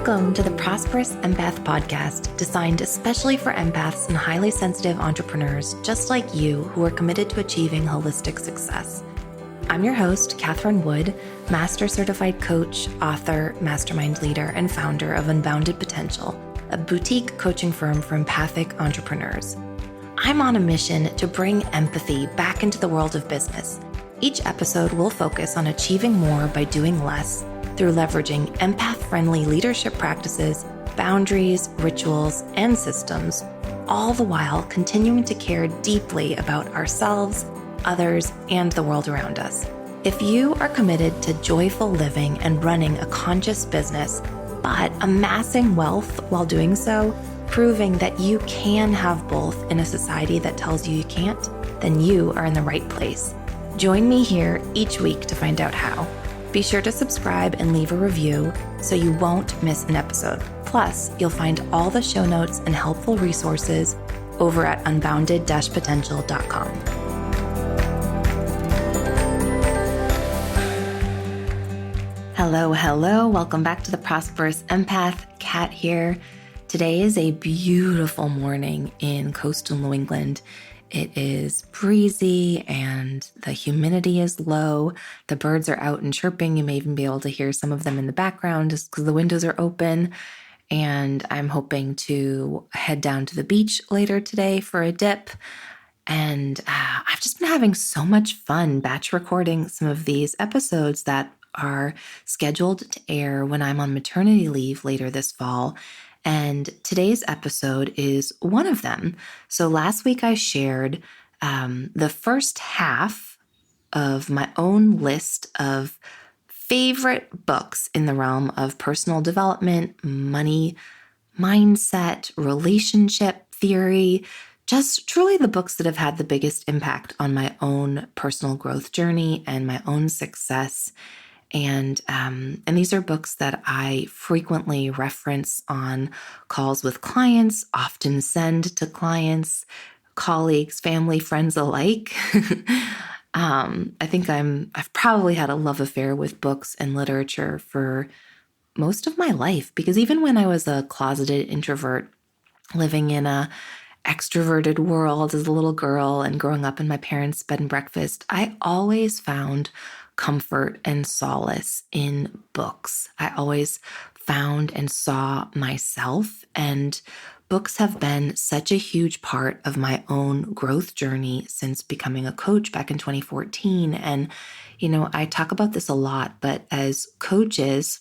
Welcome to the Prosperous Empath Podcast, designed especially for empaths and highly sensitive entrepreneurs just like you who are committed to achieving holistic success. I'm your host, Catherine Wood, Master Certified Coach, author, mastermind leader, and founder of Unbounded Potential, a boutique coaching firm for empathic entrepreneurs. I'm on a mission to bring empathy back into the world of business. Each episode will focus on achieving more by doing less through leveraging empath-friendly leadership practices, boundaries, rituals, and systems, all the while continuing to care deeply about ourselves, others, and the world around us. If you are committed to joyful living and running a conscious business, but amassing wealth while doing so, proving that you can have both in a society that tells you can't, then you are in the right place. Join me here each week to find out how. Be sure to subscribe and leave a review so you won't miss an episode. Plus, you'll find all the show notes and helpful resources over at unbounded-potential.com. Hello. Welcome back to the Prosperous Empath. Kat here. Today is a beautiful morning in coastal New England. It is breezy and the humidity is low. The birds are out and chirping. You may even be able to hear some of them in the background just because the windows are open. And I'm hoping to head down to the beach later today for a dip. And I've just been having so much fun batch recording some of these episodes that are scheduled to air when I'm on maternity leave later this fall. And today's episode is one of them. So last week I shared the first half of my own list of favorite books in the realm of personal development, money, mindset, relationship theory, just truly the books that have had the biggest impact on my own personal growth journey and my own success. And these are books that I frequently reference on calls with clients, often send to clients, colleagues, family, friends alike. I think I've probably had a love affair with books and literature for most of my life, because even when I was a closeted introvert living in a extroverted world as a little girl and growing up in my parents' bed and breakfast, I always found comfort and solace in books. I always found and saw myself, and books have been such a huge part of my own growth journey since becoming a coach back in 2014. And, I talk about this a lot, but as coaches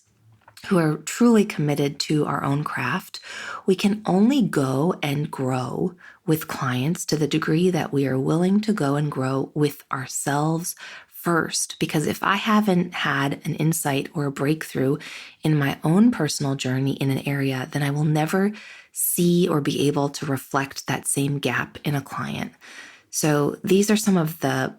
who are truly committed to our own craft, we can only go and grow with clients to the degree that we are willing to go and grow with ourselves first. Because if I haven't had an insight or a breakthrough in my own personal journey in an area, then I will never see or be able to reflect that same gap in a client. So these are some of the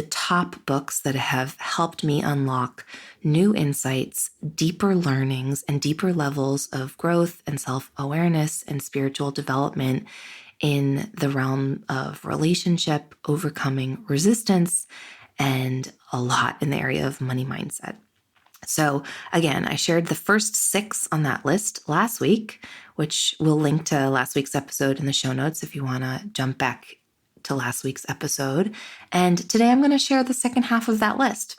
top books that have helped me unlock new insights, deeper learnings, and deeper levels of growth and self-awareness and spiritual development in the realm of relationship, overcoming resistance, and a lot in the area of money mindset. So again, I shared the first 6 on that list last week, which we'll link to last week's episode in the show notes if you want to jump back to last week's episode. And today I'm going to share the second half of that list.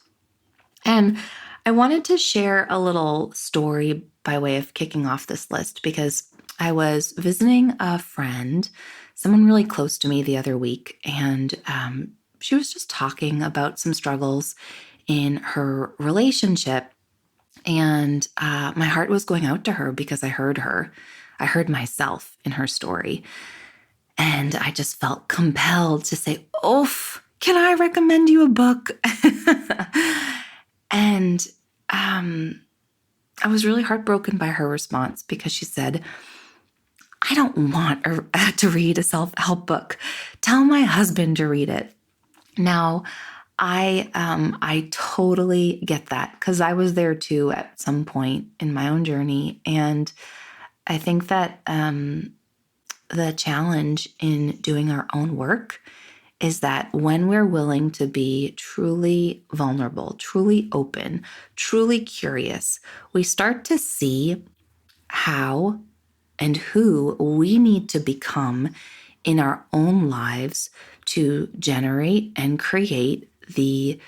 And I wanted to share a little story by way of kicking off this list, because I was visiting a friend, someone really close to me, the other week, and she was just talking about some struggles in her relationship. And my heart was going out to her because I heard her. I heard myself in her story. And I just felt compelled to say, can I recommend you a book? And I was really heartbroken by her response, because she said, I don't want to read a self-help book. Tell my husband to read it. Now, I totally get that, because I was there too at some point in my own journey. And I think that the challenge in doing our own work is that when we're willing to be truly vulnerable, truly open, truly curious, we start to see how and who we need to become in our own lives to generate and create the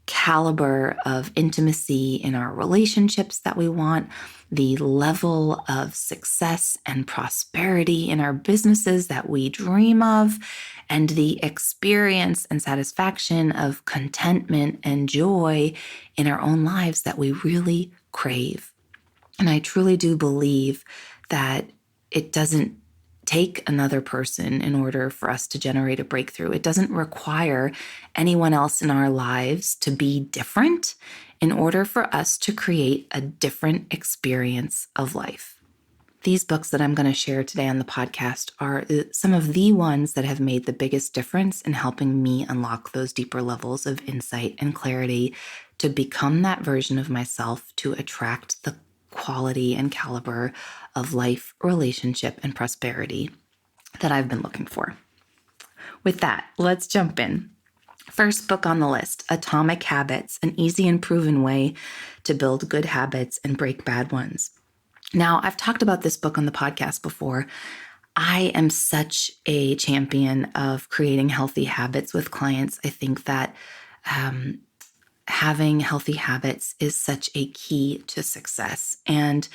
caliber of intimacy in our relationships that we want, the level of success and prosperity in our businesses that we dream of, and the experience and satisfaction of contentment and joy in our own lives that we really crave. And I truly do believe that it doesn't take another person in order for us to generate a breakthrough. It doesn't require anyone else in our lives to be different in order for us to create a different experience of life. These books that I'm going to share today on the podcast are some of the ones that have made the biggest difference in helping me unlock those deeper levels of insight and clarity to become that version of myself, to attract the quality and caliber of life, relationship, and prosperity that I've been looking for. With that, let's jump in. First book on the list, Atomic Habits, an easy and proven way to build good habits and break bad ones. Now, I've talked about this book on the podcast before. I am such a champion of creating healthy habits with clients. I think that having healthy habits is such a key to success. And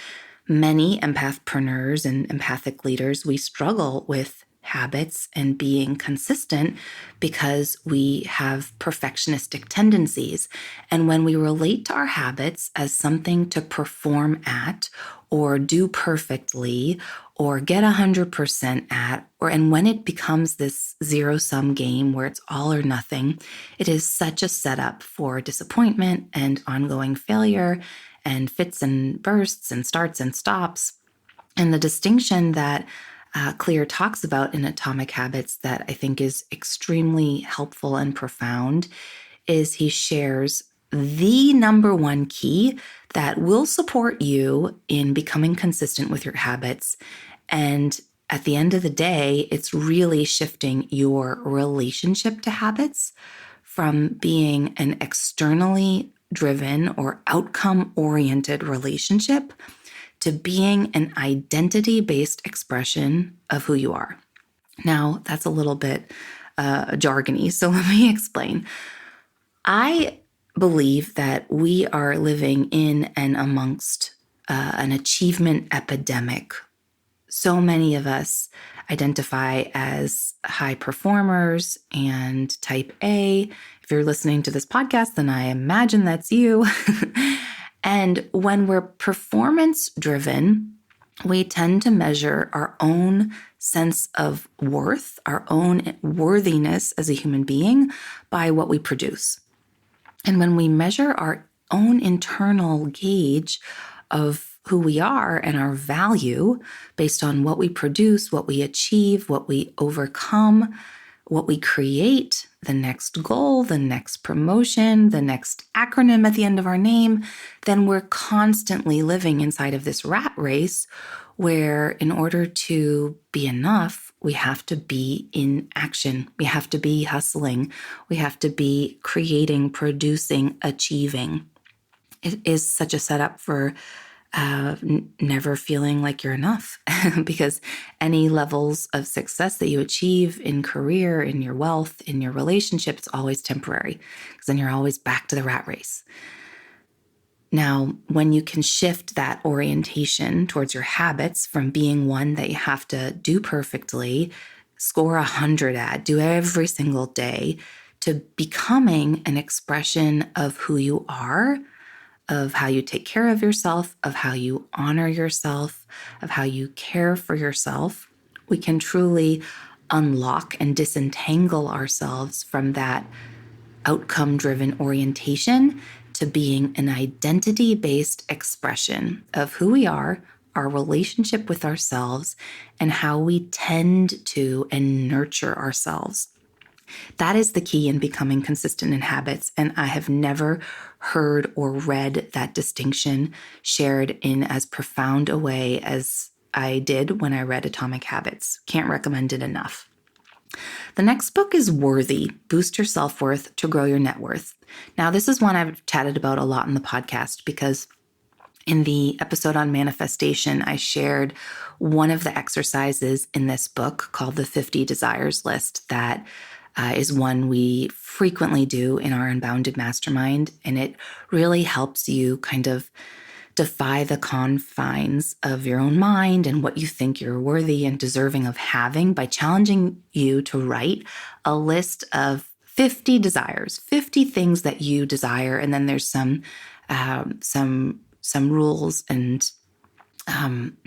many empathpreneurs and empathic leaders, we struggle with habits and being consistent because we have perfectionistic tendencies. And when we relate to our habits as something to perform at or do perfectly or get 100% at, and when it becomes this zero-sum game where it's all or nothing, it is such a setup for disappointment and ongoing failure and fits and bursts and starts and stops. And the distinction that Clear talks about in Atomic Habits that I think is extremely helpful and profound is he shares the number one key that will support you in becoming consistent with your habits. And at the end of the day, it's really shifting your relationship to habits from being an externally driven or outcome-oriented relationship to being an identity-based expression of who you are. Now, that's a little bit jargony, so let me explain. I believe that we are living in and amongst an achievement epidemic. So many of us identify as high performers and type A. If you're listening to this podcast, then I imagine that's you. And when we're performance driven, we tend to measure our own sense of worth, our own worthiness as a human being by what we produce. And when we measure our own internal gauge of who we are and our value based on what we produce, what we achieve, what we overcome, what we create, the next goal, the next promotion, the next acronym at the end of our name, then we're constantly living inside of this rat race where in order to be enough, we have to be in action. We have to be hustling. We have to be creating, producing, achieving. It is such a setup for never feeling like you're enough because any levels of success that you achieve in career, in your wealth, in your relationship, it's always temporary because then you're always back to the rat race. Now, when you can shift that orientation towards your habits from being one that you have to do perfectly, score 100 at, do every single day, to becoming an expression of who you are, of how you take care of yourself, of how you honor yourself, of how you care for yourself, we can truly unlock and disentangle ourselves from that outcome-driven orientation to being an identity-based expression of who we are, our relationship with ourselves, and how we tend to and nurture ourselves. That is the key in becoming consistent in habits, and I have never heard or read that distinction shared in as profound a way as I did when I read Atomic Habits. Can't recommend it enough. The next book is Worthy, Boost Your Self-Worth to Grow Your Net Worth. Now, this is one I've chatted about a lot in the podcast because In the episode on manifestation, I shared one of the exercises in this book called the 50 Desires List that is one we frequently do in our Unbounded Mastermind. And it really helps you kind of defy the confines of your own mind and what you think you're worthy and deserving of having by challenging you to write a list of 50 desires, 50 things that you desire. And then there's some rules and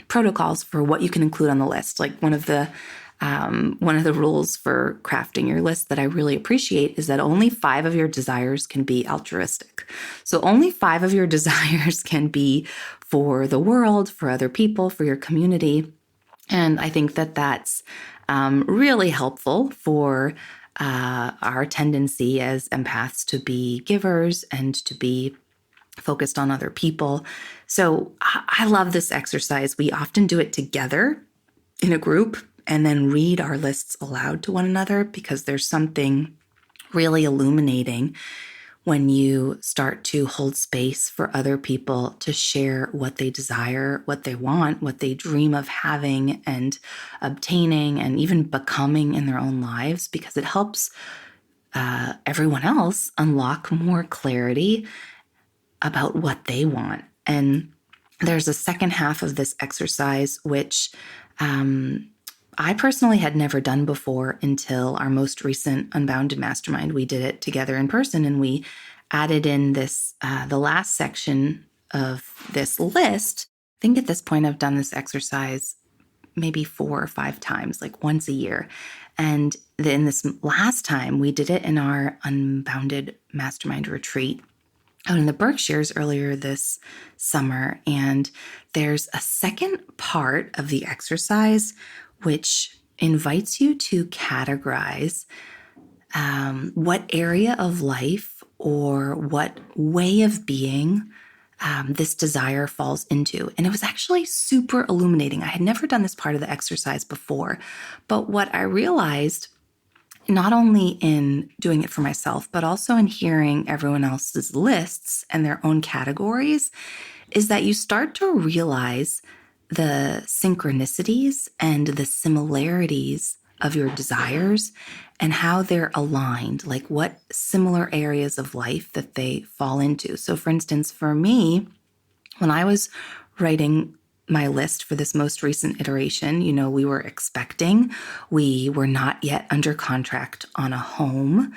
protocols for what you can include on the list. Like one of the rules for crafting your list that I really appreciate is that only 5 of your desires can be altruistic. So only 5 of your desires can be for the world, for other people, for your community. And I think that that's really helpful for our tendency as empaths to be givers and to be focused on other people. So I love this exercise. We often do it together in a group and then read our lists aloud to one another, because there's something really illuminating when you start to hold space for other people to share what they desire, what they want, what they dream of having and obtaining and even becoming in their own lives, because it helps everyone else unlock more clarity about what they want. And there's a second half of this exercise, which I personally had never done before until our most recent Unbounded Mastermind. We did it together in person, and we added in this, the last section of this list. I think at this point I've done this exercise maybe 4 or 5 times, like once a year. And then this last time we did it in our Unbounded Mastermind retreat out in the Berkshires earlier this summer. And there's a second part of the exercise which invites you to categorize what area of life or what way of being this desire falls into. And it was actually super illuminating. I had never done this part of the exercise before, but what I realized, not only in doing it for myself, but also in hearing everyone else's lists and their own categories, is that you start to realize the synchronicities and the similarities of your desires and how they're aligned, like what similar areas of life that they fall into. So for instance, for me, when I was writing my list for this most recent iteration, we were expecting, we were not yet under contract on a home.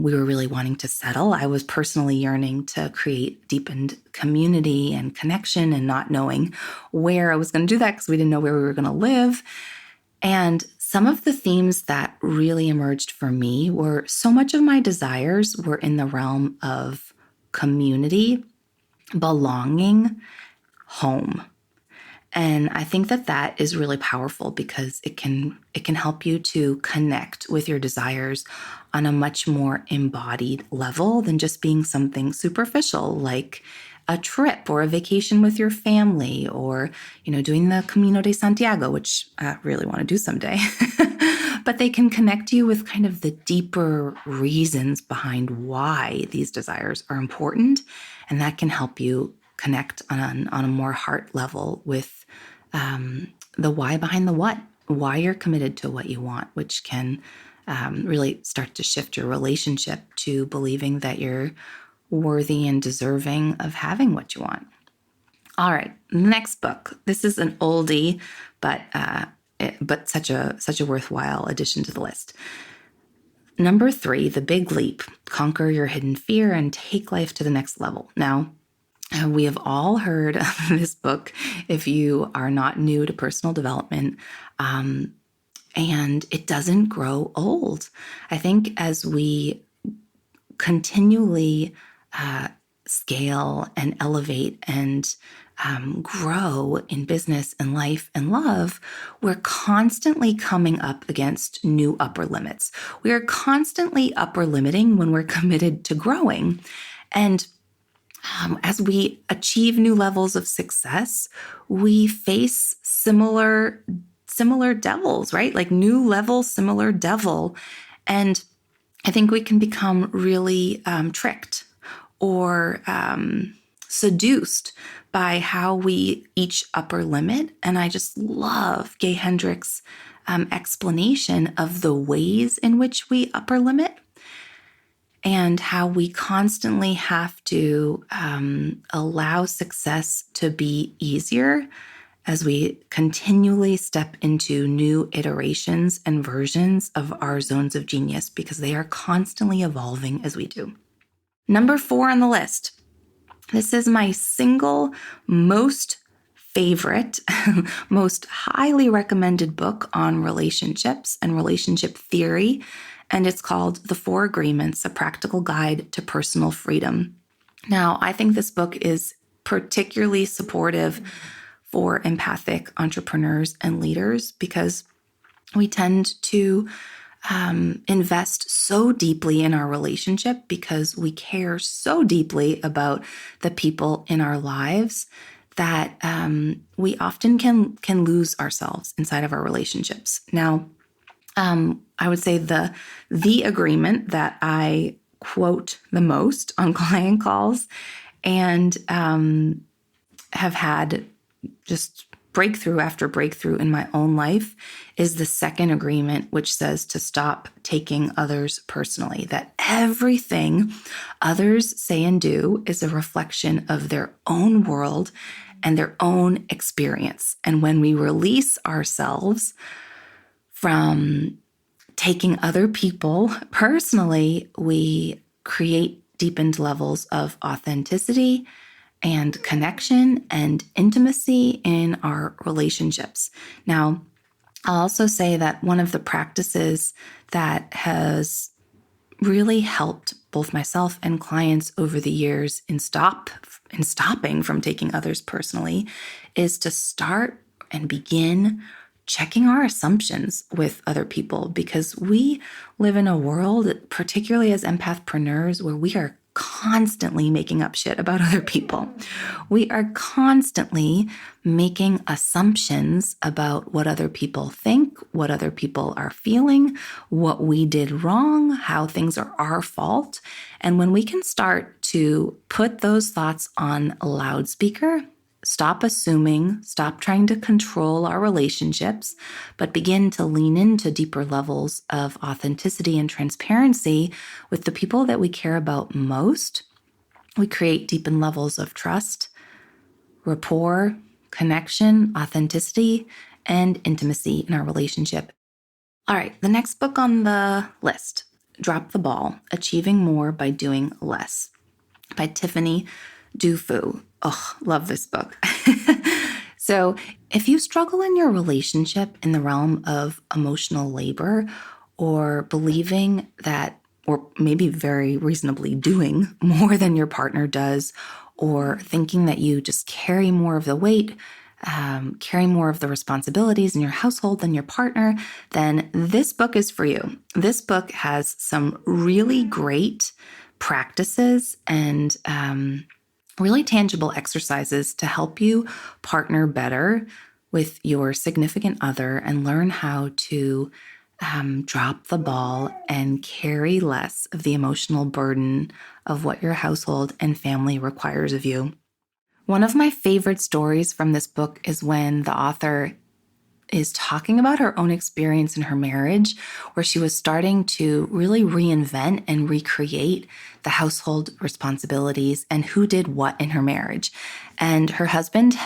We were really wanting to settle. I was personally yearning to create deepened community and connection and not knowing where I was going to do that because we didn't know where we were going to live. And some of the themes that really emerged for me were so much of my desires were in the realm of community, belonging, home. And I think that that is really powerful because it can help you to connect with your desires on a much more embodied level than just being something superficial like a trip or a vacation with your family or, doing the Camino de Santiago, which I really want to do someday. But they can connect you with kind of the deeper reasons behind why these desires are important. And that can help you connect on a more heart level with the why behind the what, why you're committed to what you want, which can really start to shift your relationship to believing that you're worthy and deserving of having what you want. All right, next book. This is an oldie, but such a worthwhile addition to the list. Number 3, The Big Leap: Conquer Your Hidden Fear and Take Life to the Next Level. Now, we have all heard of this book if you are not new to personal development, and it doesn't grow old. I think as we continually scale and elevate and grow in business and life and love, we're constantly coming up against new upper limits. We are constantly upper limiting when we're committed to growing. And as we achieve new levels of success, we face similar devils, right? Like new level, similar devil. And I think we can become really tricked or seduced by how we each upper limit. And I just love Gay Hendricks' explanation of the ways in which we upper limit and how we constantly have to allow success to be easier as we continually step into new iterations and versions of our zones of genius, because they are constantly evolving as we do. Number 4 on the list. This is my single most favorite, most highly recommended book on relationships and relationship theory, and it's called The 4 Agreements, A Practical Guide to Personal Freedom. Now, I think this book is particularly supportive for empathic entrepreneurs and leaders because we tend to invest so deeply in our relationship because we care so deeply about the people in our lives that we often can lose ourselves inside of our relationships. Now, I would say the agreement that I quote the most on client calls and have had just breakthrough after breakthrough in my own life is the second agreement, which says to stop taking others personally, that everything others say and do is a reflection of their own world and their own experience. And when we release ourselves from taking other people personally, we create deepened levels of authenticity and connection and intimacy in our relationships. Now, I'll also say that one of the practices that has really helped both myself and clients over the years in stopping from taking others personally is to start and begin checking our assumptions with other people, because we live in a world, particularly as empathpreneurs, where we are constantly making up shit about other people. We are constantly making assumptions about what other people think, what other people are feeling, what we did wrong, how things are our fault. And when we can start to put those thoughts on a loudspeaker, stop assuming, stop trying to control our relationships, but begin to lean into deeper levels of authenticity and transparency with the people that we care about most, we create deepened levels of trust, rapport, connection, authenticity, and intimacy in our relationship. All right, the next book on the list, Drop the Ball, Achieving More by Doing Less, by Tiffany Dufu. Oh, love this book. So if you struggle in your relationship in the realm of emotional labor, or believing that, or maybe very reasonably doing more than your partner does, or thinking that you just carry more of the weight, carry more of the responsibilities in your household than your partner, then this book is for you. This book has some really great practices and really tangible exercises to help you partner better with your significant other and learn how to drop the ball and carry less of the emotional burden of what your household and family requires of you. One of my favorite stories from this book is when the author is talking about her own experience in her marriage, where she was starting to really reinvent and recreate the household responsibilities and who did what in her marriage. And her husband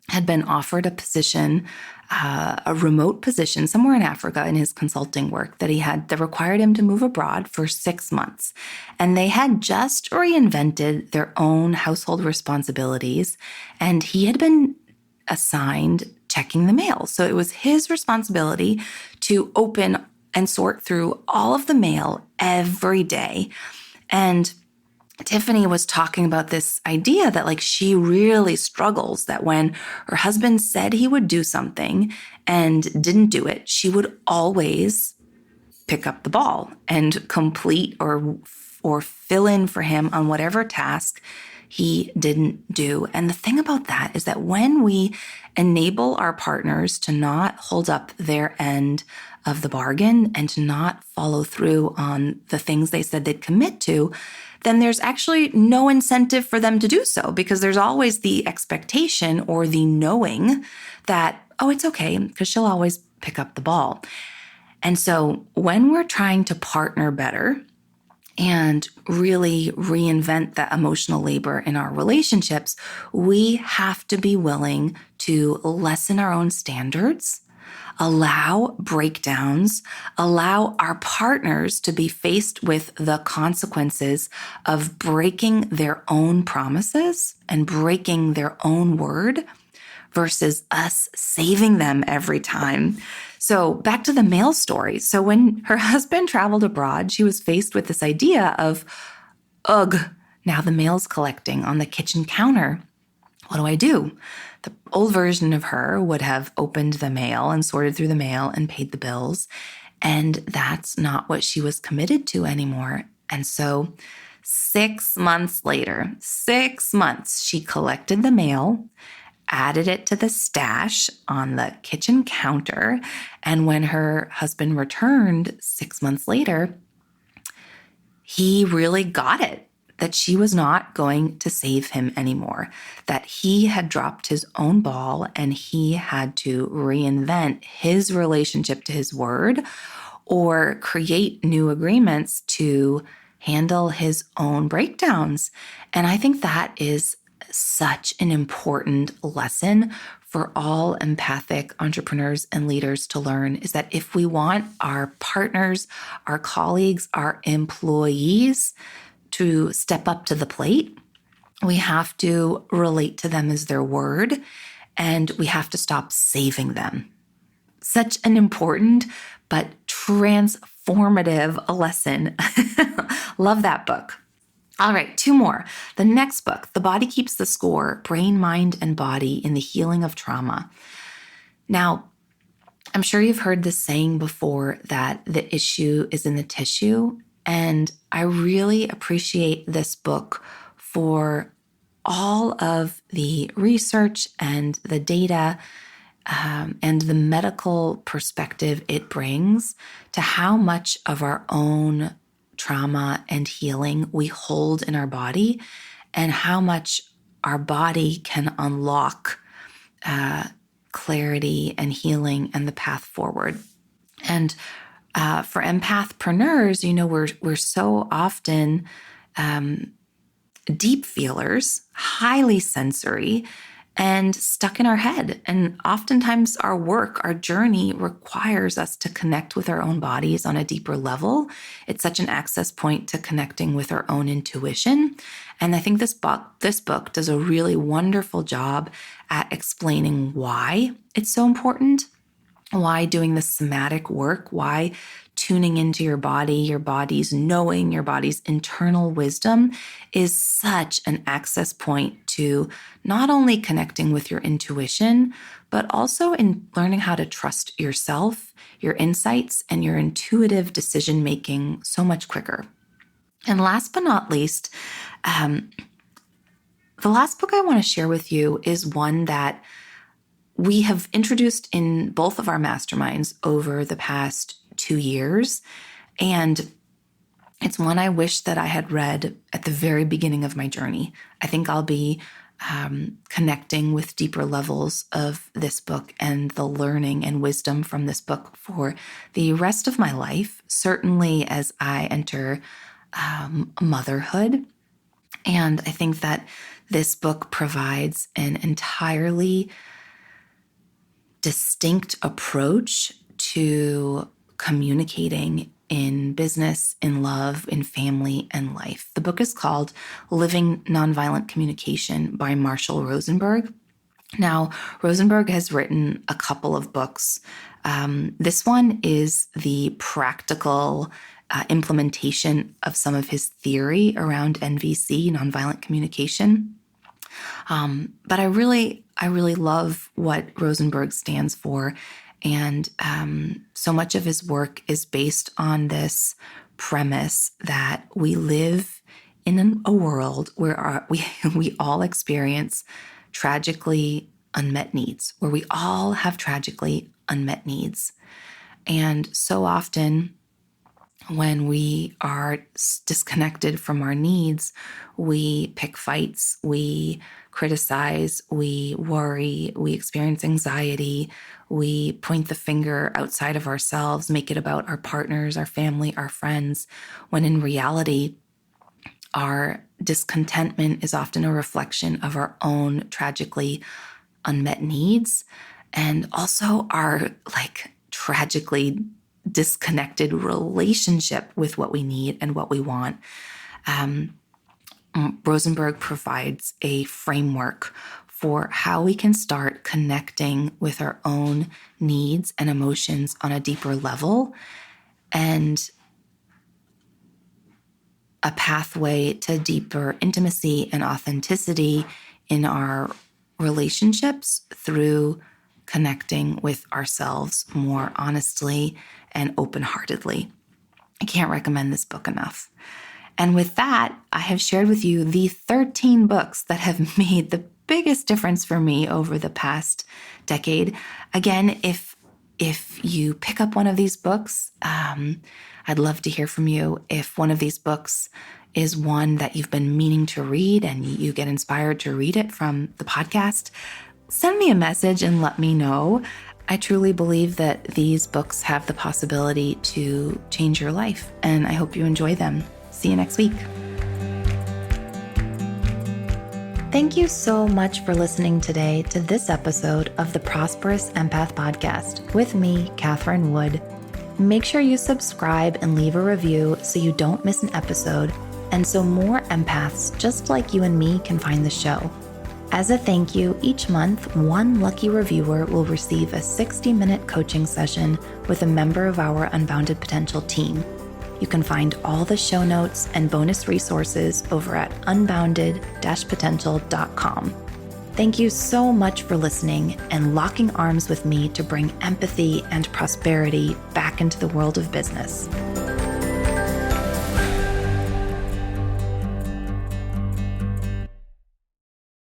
had been offered a position, a remote position somewhere in Africa in his consulting work that required him to move abroad for 6 months. And they had just reinvented their own household responsibilities, and he had been assigned checking the mail. So it was his responsibility to open and sort through all of the mail every day. And Tiffany was talking about this idea that she really struggles, that when her husband said he would do something and didn't do it, she would always pick up the ball and complete or fill in for him on whatever task he didn't do. And the thing about that is that when we enable our partners to not hold up their end of the bargain and to not follow through on the things they said they'd commit to, then there's actually no incentive for them to do so, because there's always the expectation or the knowing that, oh, it's okay, because she'll always pick up the ball. And so when we're trying to partner better and really reinvent that emotional labor in our relationships, we have to be willing to lessen our own standards, allow breakdowns, allow our partners to be faced with the consequences of breaking their own promises and breaking their own word versus us saving them every time. So back to the mail story. So when her husband traveled abroad, she was faced with this idea of, ugh, now the mail's collecting on the kitchen counter. What do I do? The old version of her would have opened the mail and sorted through the mail and paid the bills. And that's not what she was committed to anymore. And so 6 months later, 6 months, she collected the mail, added it to the stash on the kitchen counter. And when her husband returned 6 months later, he really got it that she was not going to save him anymore, that he had dropped his own ball and he had to reinvent his relationship to his word or create new agreements to handle his own breakdowns. And I think that is such an important lesson for all empathic entrepreneurs and leaders to learn, is that if we want our partners, our colleagues, our employees to step up to the plate, we have to relate to them as their word, and we have to stop saving them. Such an important but transformative lesson. Love that book. All right, 2 more. The next book, The Body Keeps the Score, Brain, Mind, and Body in the Healing of Trauma. Now, I'm sure you've heard this saying before that the issue is in the tissue. And I really appreciate this book for all of the research and the data and the medical perspective it brings to how much of our own trauma and healing we hold in our body, and how much our body can unlock clarity and healing and the path forward. And for empathpreneurs, we're so often deep feelers, highly sensory, and stuck in our head. And oftentimes our work, our journey requires us to connect with our own bodies on a deeper level. It's such an access point to connecting with our own intuition. And I think this book does a really wonderful job at explaining why it's so important, why doing the somatic work, why tuning into your body, your body's knowing, your body's internal wisdom is such an access point to not only connecting with your intuition, but also in learning how to trust yourself, your insights, and your intuitive decision-making so much quicker. And last but not least, the last book I want to share with you is one that we have introduced in both of our masterminds over the past 2 years. And it's one I wish that I had read at the very beginning of my journey. I think I'll be connecting with deeper levels of this book and the learning and wisdom from this book for the rest of my life, certainly as I enter motherhood. And I think that this book provides an entirely distinct approach to communicating in business, in love, in family, and life. The book is called Living Nonviolent Communication by Marshall Rosenberg. Now, Rosenberg has written a couple of books. This one is the practical implementation of some of his theory around NVC, nonviolent communication. But I really love what Rosenberg stands for. And so much of his work is based on this premise that we live in a world where we all experience tragically unmet needs, where we all have tragically unmet needs. And so often when we are disconnected from our needs, we pick fights, we criticize, we worry, we experience anxiety, we point the finger outside of ourselves, make it about our partners, our family, our friends, when in reality, our discontentment is often a reflection of our own tragically unmet needs and also our tragically disconnected relationship with what we need and what we want. Rosenberg provides a framework for how we can start connecting with our own needs and emotions on a deeper level, and a pathway to deeper intimacy and authenticity in our relationships through connecting with ourselves more honestly and open-heartedly. I can't recommend this book enough. And with that, I have shared with you the 13 books that have made the biggest difference for me over the past decade. Again, if you pick up one of these books, I'd love to hear from you. If one of these books is one that you've been meaning to read and you get inspired to read it from the podcast, send me a message and let me know. I truly believe that these books have the possibility to change your life, and I hope you enjoy them. See you next week. Thank you so much for listening today to this episode of the Prosperous Empath Podcast with me, Catherine Wood. Make sure you subscribe and leave a review so you don't miss an episode, and so more empaths just like you and me can find the show. As a thank you, each month, one lucky reviewer will receive a 60-minute coaching session with a member of our Unbounded Potential team. You can find all the show notes and bonus resources over at unbounded-potential.com. Thank you so much for listening and locking arms with me to bring empathy and prosperity back into the world of business.